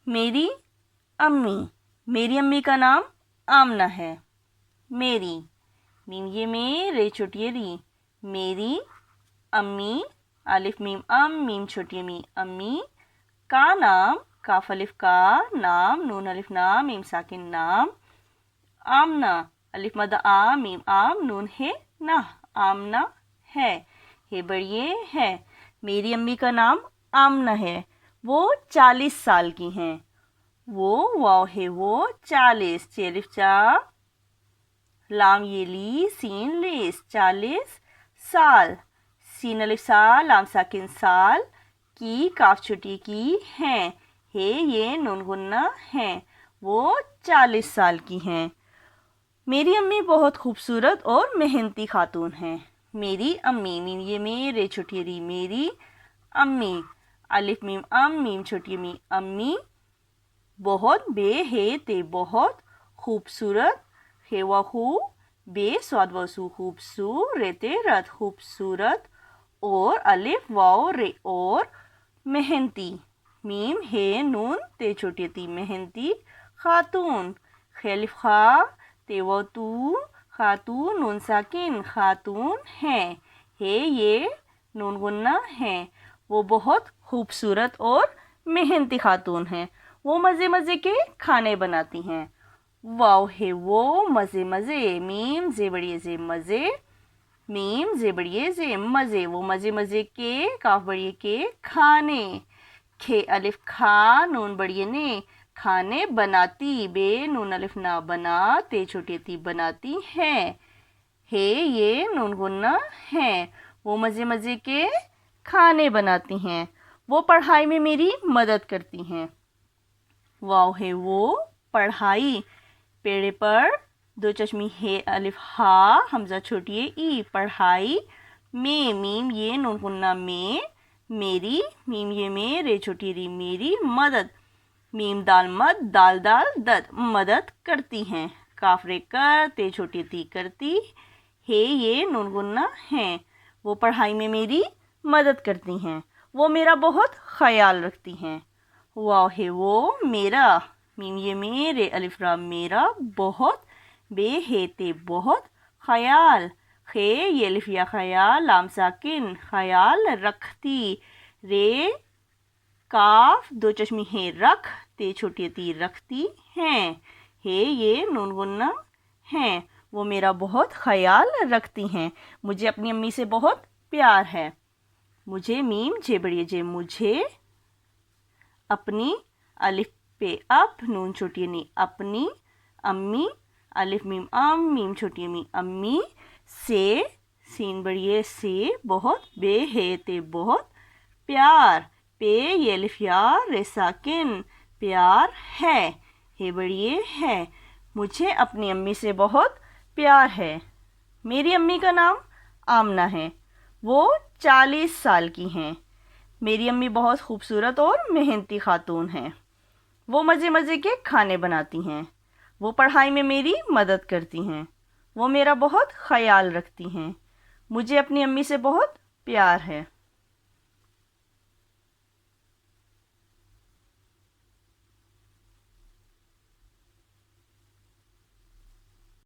میری امی، میری امی کا نام آمنہ ہے۔ میری، میم یہ میرے چھوٹی ری، میری امی، الف میم ام میم چھوٹی امی امی، کا نام، کاف الف کا، نام نون الف نام میم ساکن نام، آمنہ الف مد آ میم آم نون ہے نہ، آمنہ ہے، ہے بڑیے ہے۔ میری امی کا نام آمنہ ہے، وہ 40 سال کی ہیں۔ وہ واو ہے وہ 40، چیلف چا، لام یہ لی، سین لیس، 40 سال، سین الف سا، لام ساکن سال، کی کاف چھٹی کی ہیں، ہے یہ نون غنہ ہیں، وہ 40 سال کی ہیں۔ میری امی بہت خوبصورت اور محنتی خاتون ہیں۔ میری امی، میم یہ میرے چھوٹی ری، میری امی، الف میم ام میم چھوٹی امی امی، بہت بے ہے تے بہت خوبصورت، ہے و خو، بے سواد و سو خوبصورت رت خوبصورت، اور الف واو رے اور محنتی، میم ہے نون تے چھوٹی تی محنتی خاتون، خیلف خا تے و تو خاتون نون ساکن خاتون ہیں، ہے یہ نون غنہ ہیں، وہ بہت خوبصورت اور محنتی خاتون ہیں۔ وہ مزے مزے کے کھانے بناتی ہیں۔ واو ہے وہ مزے مزے، میم زے بڑیے زے مزے، میم زے بڑیے زے مزے، وہ مزے مزے کے، کاف بڑیے کے کھانے، کھے الف کھا نون بڑیے نے، کھانے بناتی، بے نون الف نہ بنا تے چھوٹی تی بناتی ہیں، ہے یہ نون غنہ ہیں، وہ مزے مزے کے کھانے بناتی ہیں۔ وہ پڑھائی میں میری مدد کرتی ہیں۔ واو ہے وہ پڑھائی، پیڑے پر دو چشمی ہے الف ہا، حمزہ چھوٹی ہے ای، پڑھائی میں، میم یہ نون غنہ میں، میری، میم یہ میرے چھوٹی ری، میری مدد، میم دال مد، دال دال دد، مدد کرتی ہیں، کاف رے کر تے چھوٹی تی کرتی، ہے یہ نون غنہ ہیں، وہ پڑھائی میں میری مدد کرتی ہیں، وہ میرا بہت خیال رکھتی ہیں۔ واو ہے وہ میرا، میم یہ میرے الف را میرا، بہت بے ہے تے بہت خیال، خے یہ الف یا خیال، لام ساکن خیال رکھتی، رے کاف دو چشمی ہے رکھ تے چھوٹی تی رکھتی ہیں، ہے یہ نون غنہ ہیں، وہ میرا بہت خیال رکھتی ہیں، مجھے اپنی امی سے بہت پیار ہے۔ مجھے، میم جے بڑی جے مجھے، اپنی الف پہ اپ نون چھوٹی نی اپنی، امی الف میم ام میم چھوٹی امی امی، سے سین بڑیے سے، بہت بے ہے تے بہت پیار، پہ یہ الف یا رے ساکن پیار ہے بڑیے ہے، مجھے اپنی امی سے بہت پیار ہے۔ میری امی کا نام آمنہ ہے، وہ 40 سال کی ہیں۔ میری امی بہت خوبصورت اور محنتی خاتون ہیں۔ وہ مزے مزے کے کھانے بناتی ہیں، وہ پڑھائی میں میری مدد کرتی ہیں، وہ میرا بہت خیال رکھتی ہیں، مجھے اپنی امی سے بہت پیار ہے۔